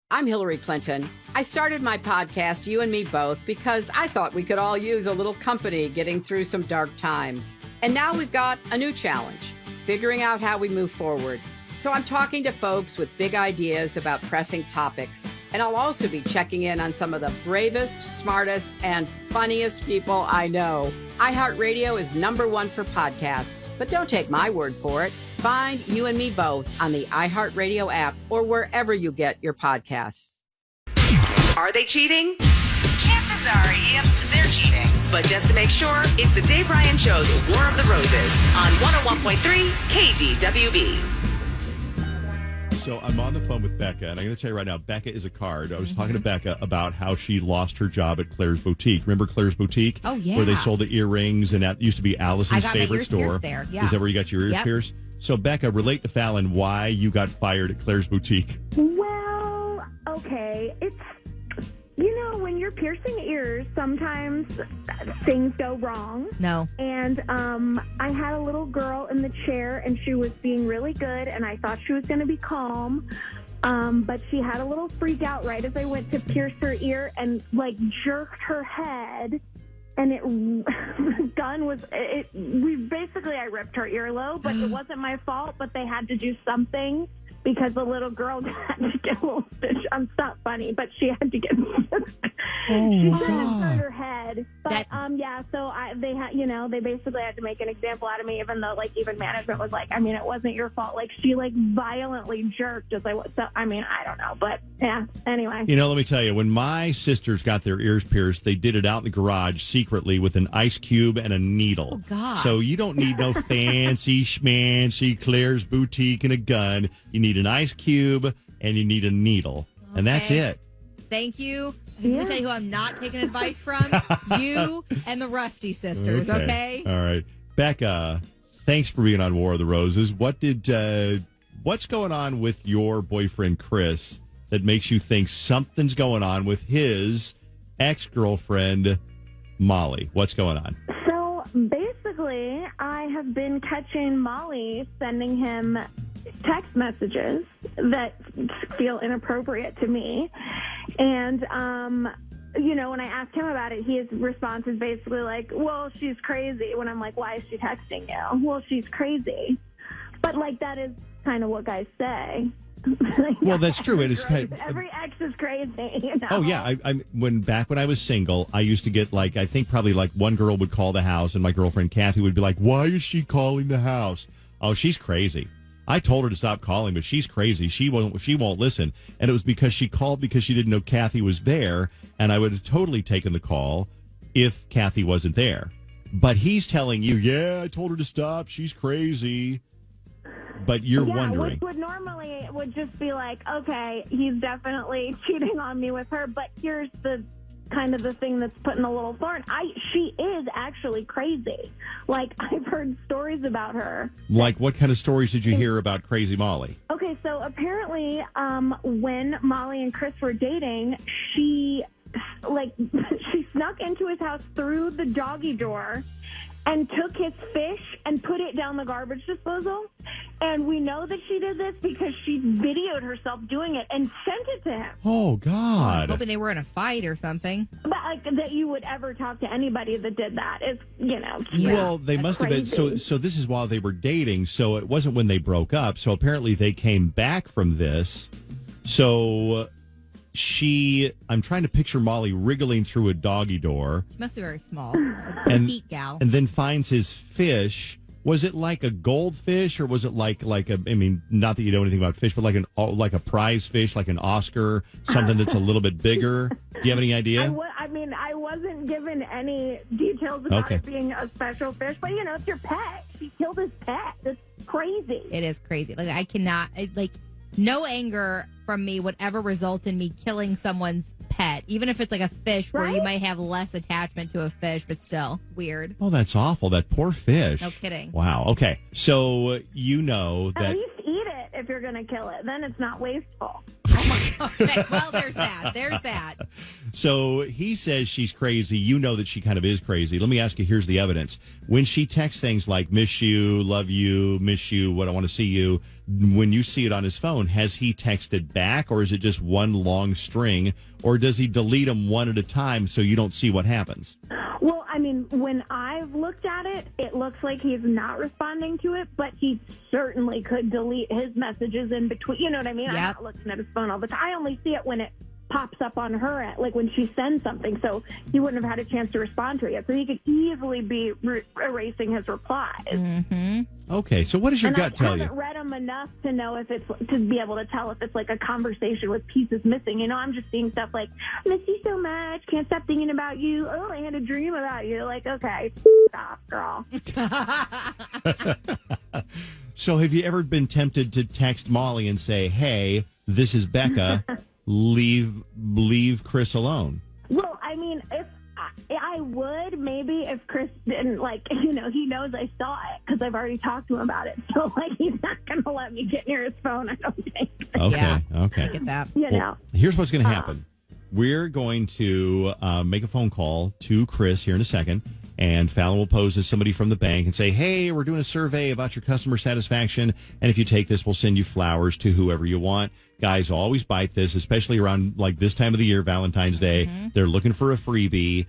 I'm Hillary Clinton. I started my podcast, You and Me Both, because I thought we could all use a little company getting through some dark times. And now we've got a new challenge, figuring out how we move forward. So I'm talking to folks with big ideas about pressing topics. And I'll also be checking in on some of the bravest, smartest, and funniest people I know. iHeartRadio is #1 for podcasts, but don't take my word for it. Find You and Me Both on the iHeartRadio app or wherever you get your podcasts. Are they cheating? Chances are, yep, they're cheating. But just to make sure, it's the Dave Ryan Show's War of the Roses on 101.3 KDWB. So I'm on the phone with Becca, and I'm going to tell you right now, Becca is a card. I was talking to Becca about how she lost her job at Claire's Boutique. Remember Claire's Boutique? Oh, yeah. Where they sold the earrings, and that used to be Allison's favorite store. There. Yeah. Is that where you got your ears pierced? So, Becca, relate to Fallon why you got fired at Claire's Boutique. Well, okay. It's, when you're piercing ears, sometimes things go wrong. No. And I had a little girl in the chair, and she was being really good, and I thought she was going to be calm. But she had a little freak out right as I went to pierce her ear and, jerked her head. And the gun was, I ripped her earlobe, but it wasn't my fault, but they had to do something because the little girl had to get a little stitch. It's not funny, but she had to get, she hurt her head. But, so they basically had to make an example out of me, even though, even management was it wasn't your fault. She, violently jerked as I was. So, I don't know, but, yeah, anyway. Let me tell you, when my sisters got their ears pierced, they did it out in the garage secretly with an ice cube and a needle. Oh, God. So you don't need no fancy schmancy Claire's Boutique and a gun. You need an ice cube and you need a needle. Okay. And that's it. Thank you. I'm going to tell you who I'm not taking advice from. You and the Rusty sisters, okay? All right. Becca, thanks for being on War of the Roses. What's going on with your boyfriend, Chris, that makes you think something's going on with his ex-girlfriend, Molly? What's going on? So, basically, I have been catching Molly sending him text messages that feel inappropriate to me. And, when I asked him about it, his response is basically well, she's crazy. When I'm why is she texting you? Well, she's crazy. But, that is kind of what guys say. Well, that's true. It is every ex is crazy. Oh yeah, when I was single, I used to get I think probably one girl would call the house, and my girlfriend Kathy would be like, "Why is she calling the house? Oh, she's crazy." I told her to stop calling, but she's crazy. She won't listen, and it was because she called because she didn't know Kathy was there, and I would have totally taken the call if Kathy wasn't there. But he's telling you, "Yeah, I told her to stop. She's crazy." But you're wondering. Which would just be okay, he's definitely cheating on me with her, but here's the kind of the thing that's putting a little thorn. She is actually crazy. I've heard stories about her. What kind of stories did you hear about Crazy Molly? Okay, so apparently when Molly and Chris were dating, she snuck into his house through the doggy door and took his fish and put it down the garbage disposal. And we know that she did this because she videoed herself doing it and sent it to him. Oh, God. I'm hoping they were in a fight or something. But that you would ever talk to anybody that did that is, Well, they must have been. So this is while they were dating. So it wasn't when they broke up. So apparently they came back from this. So I'm trying to picture Molly wriggling through a doggy door. She must be very small. A petite gal. And then finds his fish. Was it like a goldfish, or was it like not that you know anything about fish, but like a prize fish, like an Oscar, something that's a little bit bigger? Do you have any idea? I wasn't given any details about it being a special fish, but it's your pet. She killed his pet. That's crazy. It is crazy. I cannot, no anger from me would ever result in me killing someone's pet, even if it's a fish where you might have less attachment to a fish, but still weird. Oh, that's awful. That poor fish. No kidding. Wow. Okay. So that at least eat it if you're going to kill it. Then it's not wasteful. Oh my God. Okay. Well, there's that. So he says she's crazy. You know that she kind of is crazy. Let me ask you, here's the evidence. When she texts things like miss you, love you, miss you, what I want to see you, when you see it on his phone, has he texted back or is it just one long string? Or does he delete them one at a time so you don't see what happens? Well, I mean, when I've looked at it, it looks like he's not responding to it, but he certainly could delete his messages in between. You know what I mean? Yep. I'm not looking at his phone all the time. I only see it when it pops up on her, like when she sends something, so he wouldn't have had a chance to respond to it yet. So he could easily be erasing his replies. Mm-hmm. Okay, so what does your gut tell you? I haven't read them enough to know if it's to be able to tell if it's like a conversation with pieces missing. You know, I'm just seeing stuff like "miss you so much, can't stop thinking about you. Oh, I had a dream about you." Like, okay, stop, girl. So, have you ever been tempted to text Molly and say, "Hey, this is Becca. leave Chris alone"? Well, I mean, if I would maybe if Chris didn't, like, you know, he knows I saw it because I've already talked to him about it. So, like, he's not going to let me get near his phone, I don't think. Okay, okay. I get that. You know. Here's what's going to happen. We're going to make a phone call to Chris here in a second, and Fallon will pose as somebody from the bank and say, "Hey, we're doing a survey about your customer satisfaction, and if you take this, we'll send you flowers to whoever you want." Guys always bite this, especially around like this time of the year, Valentine's Day. Mm-hmm. They're looking for a freebie.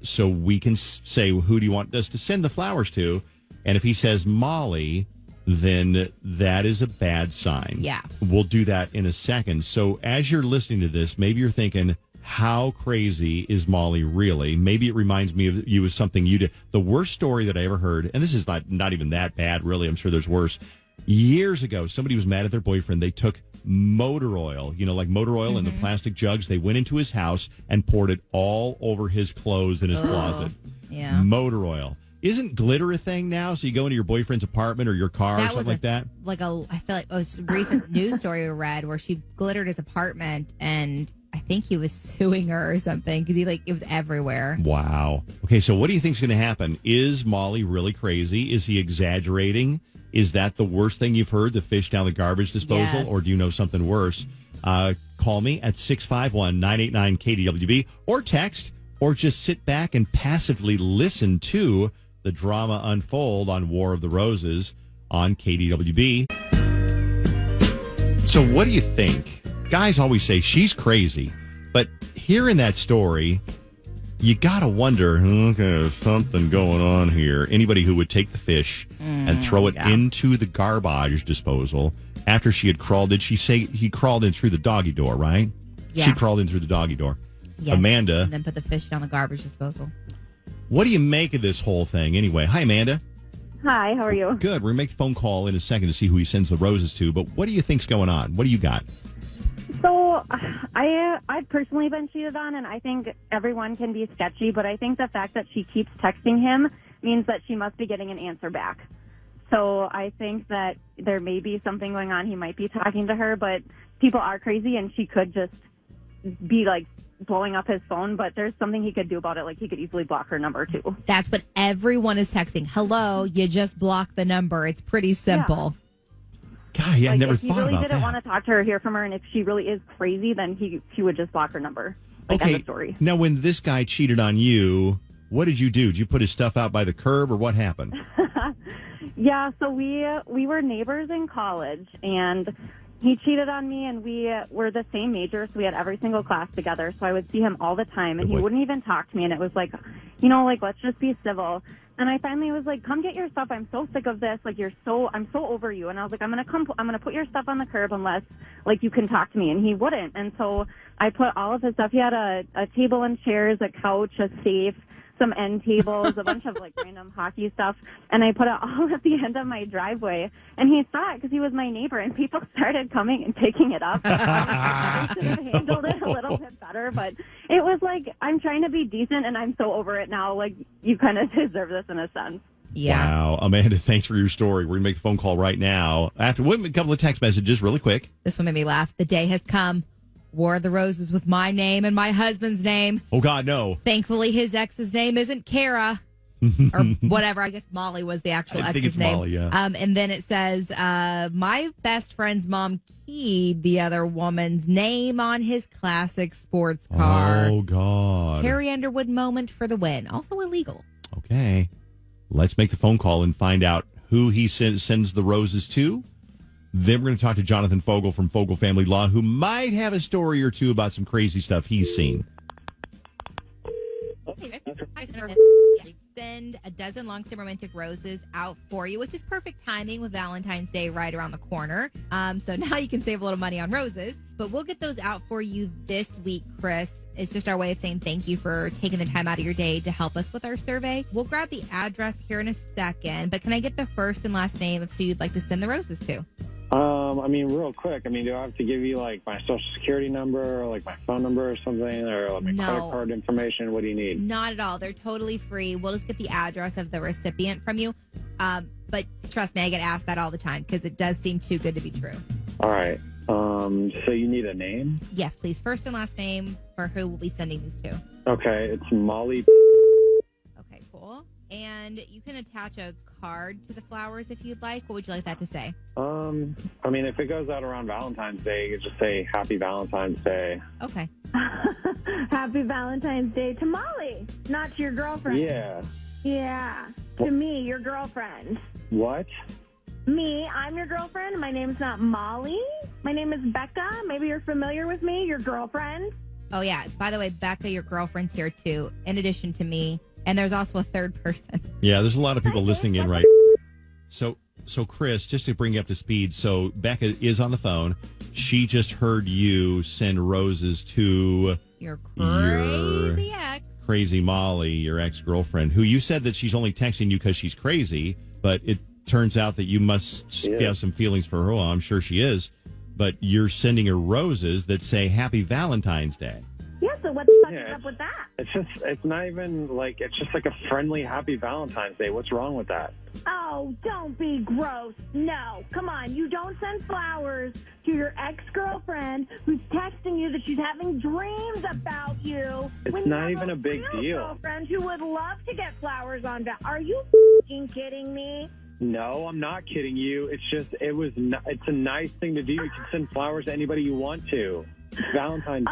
So we can say, who do you want us to send the flowers to? And if he says Molly, then that is a bad sign. Yeah. We'll do that in a second. So as you're listening to this, maybe you're thinking, how crazy is Molly really? Maybe it reminds me of you as something you did. The worst story that I ever heard, and this is not even that bad, really. I'm sure there's worse. Years ago, somebody was mad at their boyfriend. They took motor oil, like motor oil in the plastic jugs. They went into his house and poured it all over his clothes in his closet. Yeah. Motor oil. Isn't glitter a thing now? So you go into your boyfriend's apartment or your car or something like that? I feel like it was a recent news story we read where she glittered his apartment and I think he was suing her or something because it was everywhere. Wow. Okay, so what do you think is going to happen? Is Molly really crazy? Is he exaggerating? Is that the worst thing you've heard, the fish down the garbage disposal? Yes. Or do you know something worse? Call me at 651-989-KDWB or text or just sit back and passively listen to the drama unfold on War of the Roses on KDWB. So what do you think? Guys always say she's crazy, but hearing that story, you got to wonder, okay, there's something going on here. Anybody who would take the fish and throw it into the garbage disposal after she had crawled, did she say he crawled in through the doggy door, right? Yeah. She crawled in through the doggy door. Yes, Amanda. And then put the fish down the garbage disposal. What do you make of this whole thing anyway? Hi, Amanda. Hi, how are you? Good. We're going to make a phone call in a second to see who he sends the roses to, but what do you think's going on? What do you got? So I've personally been cheated on, and I think everyone can be sketchy, but I think the fact that she keeps texting him means that she must be getting an answer back. So I think that there may be something going on. He might be talking to her, but people are crazy, and she could just be, like, blowing up his phone, but there's something he could do about it. Like, he could easily block her number, too. That's what everyone is texting. Hello, you just blocked the number. It's pretty simple. Yeah. God, yeah, I never thought about that. If he really didn't want to talk to her, hear from her, and if she really is crazy, then he would just block her number. Like, okay. End of story. Now, when this guy cheated on you, what did you do? Did you put his stuff out by the curb, or what happened? Yeah, so we were neighbors in college, and he cheated on me, and we were the same major, so we had every single class together, so I would see him all the time, and he wouldn't even talk to me, and it was like, let's just be civil. And I finally was like, come get your stuff. I'm so sick of this. Like, I'm so over you. And I was like, I'm going to put your stuff on the curb unless, like, you can talk to me. And he wouldn't. And so I put all of his stuff. He had a table and chairs, a couch, a safe, some end tables, a bunch of, like, random hockey stuff. And I put it all at the end of my driveway. And he saw it because he was my neighbor. And people started coming and picking it up. I should have handled it a little bit better. But it was like, I'm trying to be decent, and I'm so over it now. Like, you kind of deserve this in a sense. Yeah. Wow. Amanda, thanks for your story. We're going to make the phone call right now. After a couple of text messages really quick. This one made me laugh. The day has come. War of the Roses with my name and my husband's name. Oh, God, no. Thankfully, his ex's name isn't Kara. or whatever. I guess Molly was the actual I ex's think it's name. Molly, yeah. And then it says, my best friend's mom keyed the other woman's name on his classic sports car. Oh, God. Carrie Underwood moment for the win. Also illegal. Okay. Let's make the phone call and find out who he sends the roses to. Then we're going to talk to Jonathan Fogel from Fogel Family Law, who might have a story or two about some crazy stuff he's seen. Send a dozen long-stem romantic roses out for you, which is perfect timing with Valentine's Day right around the corner. So now you can save a little money on roses. But we'll get those out for you this week, Chris. It's just our way of saying thank you for taking the time out of your day to help us with our survey. We'll grab the address here in a second, but can I get the first and last name of who you'd like to send the roses to? Real quick. Do I have to give you like my social security number or like my phone number or something, or like my credit card information? What do you need? Not at all. They're totally free. We'll just get the address of the recipient from you. But trust me, I get asked that all the time because it does seem too good to be true. All right. So you need a name? Yes, please. First and last name for who we'll be sending these to. Okay, it's Molly. Okay, cool. And you can attach a card to the flowers if you'd like. What would you like that to say? If it goes out around Valentine's Day, you could just say Happy Valentine's Day. Okay. Happy Valentine's Day to Molly, not to your girlfriend. Yeah. Yeah. To me, your girlfriend. What? Me, I'm your girlfriend. My name's not Molly. My name is Becca. Maybe you're familiar with me, your girlfriend. Oh, yeah. By the way, Becca, your girlfriend's here, too, in addition to me. And there's also a third person. Yeah, there's a lot of people listening in, right? So Chris, just to bring you up to speed, so Becca is on the phone. She just heard you send roses to your crazy ex. Crazy Molly, your ex-girlfriend, who you said that she's only texting you because she's crazy, but it turns out that you must have some feelings for her. Well, I'm sure she is, but you're sending her roses that say Happy Valentine's Day. Yeah, so what the fuck is up with that? It's not even like, it's just like a friendly Happy Valentine's Day. What's wrong with that? Oh, don't be gross. No, come on. You don't send flowers to your ex-girlfriend who's texting you that she's having dreams about you. It's not even a big deal. Girlfriend who would love to get flowers on. Are you fucking kidding me? No, I'm not kidding you. It's just, it's a nice thing to do. You can send flowers to anybody you want to. It's Valentine's Day.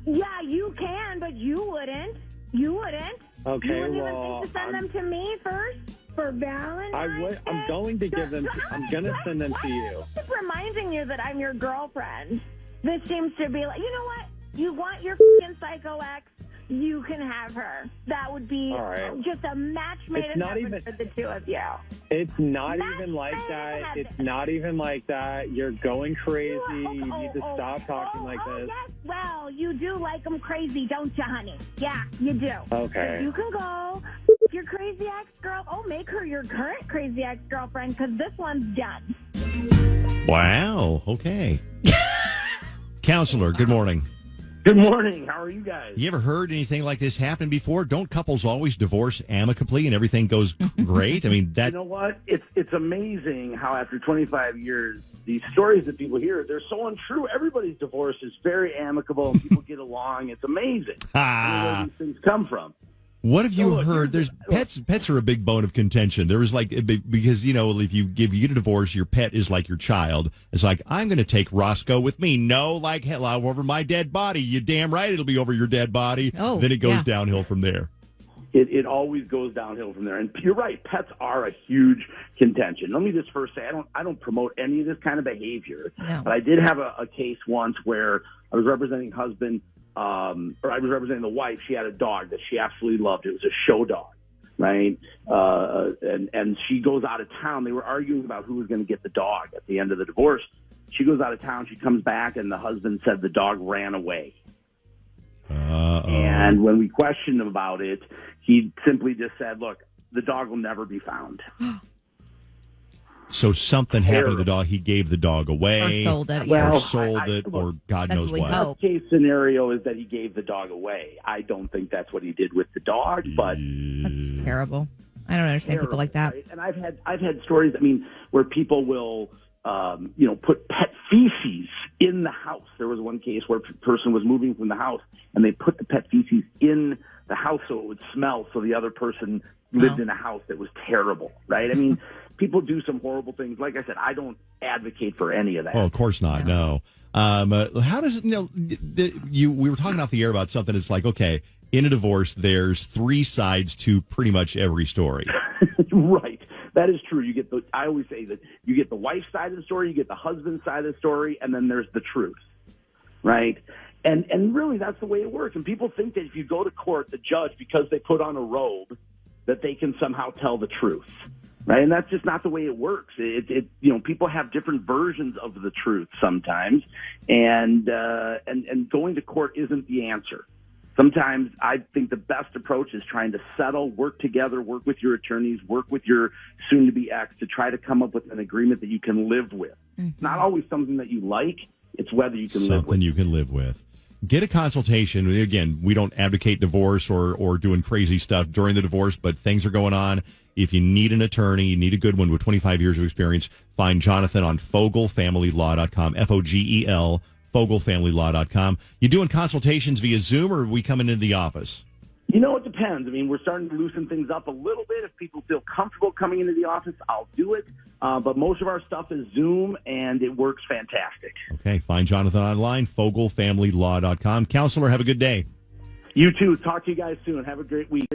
Yeah, you can, but you wouldn't. You wouldn't. Okay, you wouldn't even think to send them to me first for Valentine's Day? I'm going to give them. I'm going to send them to you. Just reminding you that I'm your girlfriend. This seems to be like, you know what? You want your f***ing psycho ex? You can have her. That would be just a match made in heaven for the two of you. It's not even like that. It's not even like that. You're going crazy. You need to stop talking like this. Yes. Well, you do like them crazy, don't you, honey? Yeah, you do. Okay. So you can go your crazy ex-girl. Oh, make her your current crazy ex-girlfriend because this one's done. Wow. Okay. Counselor, good morning. Good morning. How are you guys? You ever heard anything like this happen before? Don't couples always divorce amicably and everything goes great? I mean, that... You know what? It's amazing how after 25 years, these stories that people hear, they're so untrue. Everybody's divorce is very amicable and people get along. It's amazing. Where these things come from. What have you heard? There's pets are a big bone of contention. There was like, because, if you get a divorce, your pet is like your child. It's like, I'm going to take Roscoe with me. No, like hell, over my dead body. You damn right it'll be over your dead body. Oh, then it goes downhill from there. It always goes downhill from there. And you're right, pets are a huge contention. Let me just first say, I don't promote any of this kind of behavior. No. But I did have a case once where I was representing husband, or I was representing the wife. She had a dog that she absolutely loved. It was a show dog, right? And she goes out of town. They were arguing about who was going to get the dog at the end of the divorce. She goes out of town. She comes back, and the husband said the dog ran away. And when we questioned him about it, he simply just said, look, the dog will never be found. So something happened to the dog. He gave the dog away. Or sold it. Or sold it, or God knows what. The best case scenario is that he gave the dog away. I don't think that's what he did with the dog, but... That's terrible. I don't understand people like that. Right? And I've had stories, where people will, put pet feces in the house. There was one case where a person was moving from the house, and they put the pet feces in the house so it would smell, so the other person lived in a house that was terrible, right? I mean, people do some horrible things. Like I said, I don't advocate for any of that. Oh, of course not. No. How does it, we were talking off the air about something. It's like, okay, in a divorce, there's three sides to pretty much every story. Right. That is true. I always say that you get the wife's side of the story, you get the husband's side of the story, and then there's the truth. Right. And really, that's the way it works. And people think that if you go to court, the judge, because they put on a robe, that they can somehow tell the truth. Right. And that's just not the way it works. People have different versions of the truth sometimes. And going to court isn't the answer. Sometimes I think the best approach is trying to settle, work together, work with your attorneys, work with your soon-to-be ex to try to come up with an agreement that you can live with. Mm-hmm. Not always something that you like. It's whether you can live with. Something you can live with. Get a consultation. Again, we don't advocate divorce or doing crazy stuff during the divorce, but things are going on. If you need an attorney, you need a good one with 25 years of experience, find Jonathan on FogelFamilyLaw.com, Fogel, FogelFamilyLaw.com. You doing consultations via Zoom, or are we coming into the office? It depends. I mean, we're starting to loosen things up a little bit. If people feel comfortable coming into the office, I'll do it. But most of our stuff is Zoom, and it works fantastic. Okay, find Jonathan online, FogelFamilyLaw.com. Counselor, have a good day. You too. Talk to you guys soon. Have a great week.